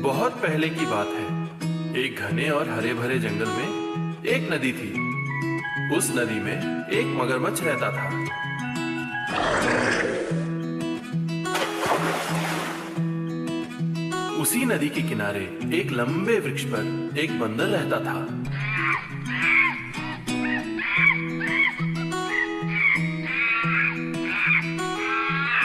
बहुत पहले की बात है। एक घने और हरे भरे जंगल में एक नदी थी। उस नदी में एक मगरमच्छ रहता था। उसी नदी के किनारे एक लंबे वृक्ष पर एक बंदर रहता था।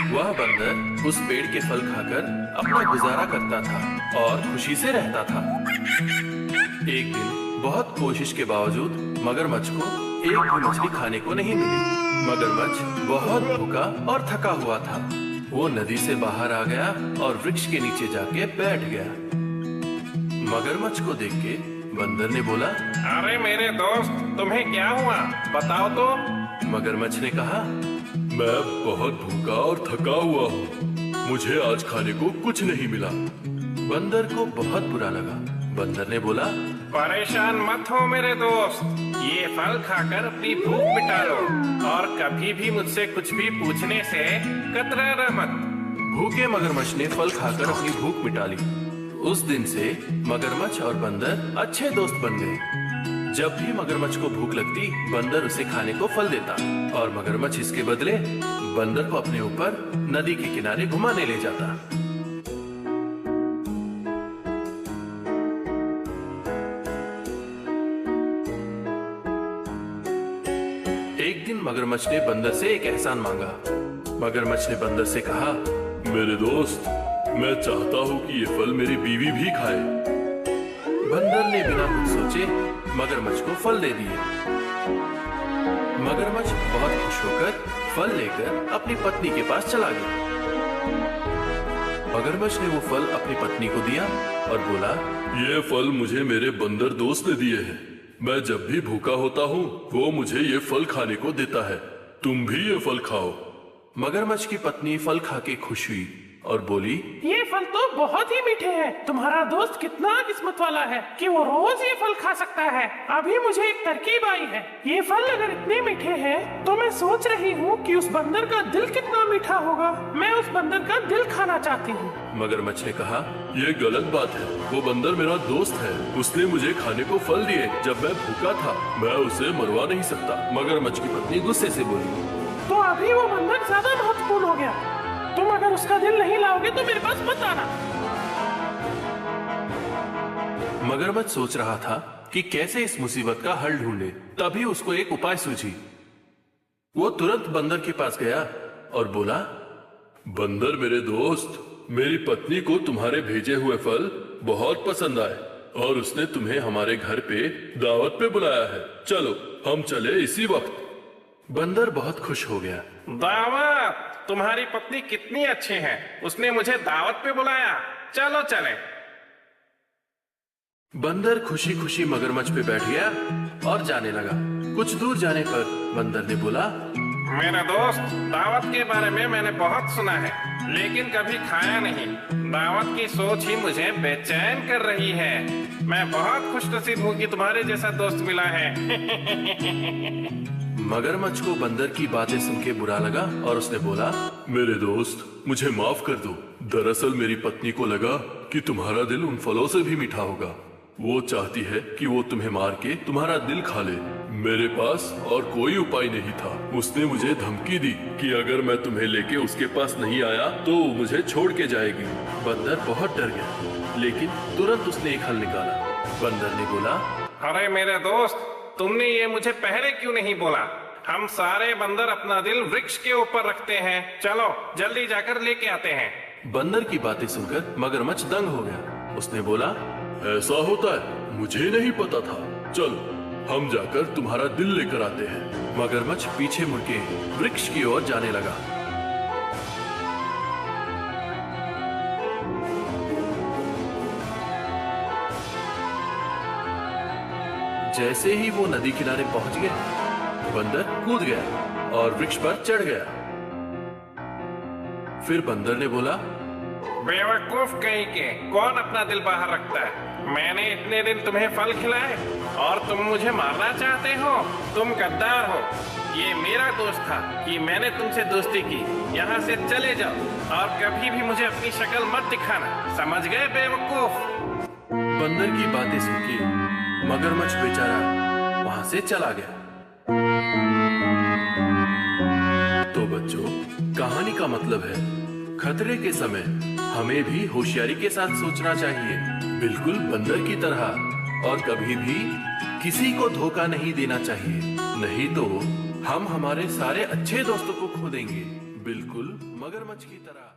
वह बंदर उस पेड़ के फल खाकर अपना गुजारा करता था और खुशी से रहता था। एक दिन बहुत कोशिश के बावजूद मगरमच्छ को एक भी मछली खाने को नहीं मिली। मगरमच्छ बहुत भूखा और थका हुआ था। वो नदी से बाहर आ गया और वृक्ष के नीचे जाके बैठ गया। मगरमच्छ को देख के बंदर ने बोला, अरे मेरे दोस्त, तुम्हें क्या हुआ, बताओ तो। मगरमच्छ ने कहा, मैं बहुत भूखा और थका हुआ हूँ। मुझे आज खाने को कुछ नहीं मिला। बंदर को बहुत बुरा लगा। बंदर ने बोला, परेशान मत हो मेरे दोस्त, ये फल खाकर अपनी भूख मिटा लो और कभी भी मुझसे कुछ भी पूछने से कतराना मत। भूखे मगरमच्छ ने फल खाकर अपनी भूख मिटा ली। उस दिन से मगरमच्छ और बंदर अच्छे दोस्त बन गए। जब भी मगरमच्छ को भूख लगती, बंदर उसे खाने को फल देता और मगरमच्छ इसके बदले बंदर को अपने ऊपर नदी के किनारे घुमाने ले जाता। एक दिन मगरमच्छ ने बंदर से एक एहसान मांगा। मगरमच्छ ने बंदर से कहा, मेरे दोस्त, मैं चाहता हूँ कि ये फल मेरी बीवी भी खाए। बंदर ने बिना कुछ सोचे मगरमच्छ को फल दे दिए। मगरमच्छ बहुत खुश होकर फल लेकर अपनी पत्नी के पास चला गया। मगरमच्छ ने वो फल अपनी पत्नी को दिया और बोला, ये फल मुझे मेरे बंदर दोस्त ने दिए हैं। मैं जब भी भूखा होता हूँ, वो मुझे ये फल खाने को देता है। तुम भी ये फल खाओ। मगरमच्छ की पत्नी फल खा के खुश हुई और बोली, ये फल तो बहुत ही मीठे हैं। तुम्हारा दोस्त कितना किस्मत वाला है कि वो रोज ये फल खा सकता है। अभी मुझे एक तरकीब आई है। ये फल अगर इतने मीठे हैं, तो मैं सोच रही हूँ कि उस बंदर का दिल कितना मीठा होगा। मैं उस बंदर का दिल खाना चाहती हूँ। मगरमच्छ ने कहा, ये गलत बात है। वो बंदर मेरा दोस्त है। उसने मुझे खाने को फल दिए जब मैं भूखा था। मैं उसे मरवा नहीं सकता। मगरमच्छ की पत्नी गुस्से से बोली, तो अभी वो बंदर ज्यादा महत्वपूर्ण हो गया। तुम अगर उसका दिल नहीं लाओगे तो मेरे पास मत आना। मगरमच्छ सोच रहा था कि कैसे इस मुसीबत का हल ढूंढे। तभी उसको एक उपाय सूझी। वो तुरंत बंदर के पास गया और बोला, बंदर मेरे दोस्त, मेरी पत्नी को तुम्हारे भेजे हुए फल बहुत पसंद आए और उसने तुम्हें हमारे घर पे दावत पे बुलाया है। चलो हम चले इसी वक्त। बंदर बहुत खुश हो गया। दावत? तुम्हारी पत्नी कितनी अच्छी है, उसने मुझे दावत पे बुलाया। चलो चले। बंदर खुशी खुशी मगरमच्छ पे बैठ गया और जाने लगा। कुछ दूर जाने पर बंदर ने बोला, मेरा दोस्त, दावत के बारे में मैंने बहुत सुना है, लेकिन कभी खाया नहीं। दावत की सोच ही मुझे बेचैन कर रही है। मैं बहुत खुशनसीब हूँ कि तुम्हारे जैसा दोस्त मिला है। मगरमच्छ को बंदर की बातें सुन के बुरा लगा और उसने बोला, मेरे दोस्त, मुझे माफ कर दो। दरअसल मेरी पत्नी को लगा कि तुम्हारा दिल उन फलों से भी मीठा होगा। वो चाहती है कि वो तुम्हें मार के तुम्हारा दिल खा ले। मेरे पास और कोई उपाय नहीं था। उसने मुझे धमकी दी कि अगर मैं तुम्हें लेके उसके पास नहीं आया तो मुझे छोड़ के जाएगी। बंदर बहुत डर गया, लेकिन तुरंत उसने एक हल निकाला। बंदर ने बोला, अरे मेरे दोस्त, तुमने ये मुझे पहले क्यों नहीं बोला? हम सारे बंदर अपना दिल वृक्ष के ऊपर रखते हैं। चलो जल्दी जाकर लेके आते हैं। बंदर की बातें सुनकर मगरमच्छ दंग हो गया। उसने बोला, ऐसा होता है? मुझे नहीं पता था। चलो हम जाकर तुम्हारा दिल लेकर आते हैं। मगरमच्छ पीछे मुड़ के वृक्ष की ओर जाने लगा। जैसे ही वो नदी किनारे पहुंच गया, बंदर कूद गया और वृक्ष पर चढ़ गया। फिर बंदर ने बोला, बेवकूफ कहीं के, कौन अपना दिल बाहर रखता है? मैंने इतने दिन तुम्हें फल खिलाए और तुम मुझे मारना चाहते हो? तुम गद्दार हो। ये मेरा दोस्त था कि मैंने तुमसे दोस्ती की। यहाँ से चले जाओ और कभी भी मुझे अपनी शक्ल मत दिखाना, समझ गए बेवकूफ? बंदर की बातें सुन के मगरमच्छ बेचारा वहां से चला गया। तो बच्चों, कहानी का मतलब है खतरे के समय हमें भी होशियारी के साथ सोचना चाहिए, बिल्कुल बंदर की तरह, और कभी भी किसी को धोखा नहीं देना चाहिए, नहीं तो हम हमारे सारे अच्छे दोस्तों को खो देंगे, बिल्कुल मगरमच्छ की तरह।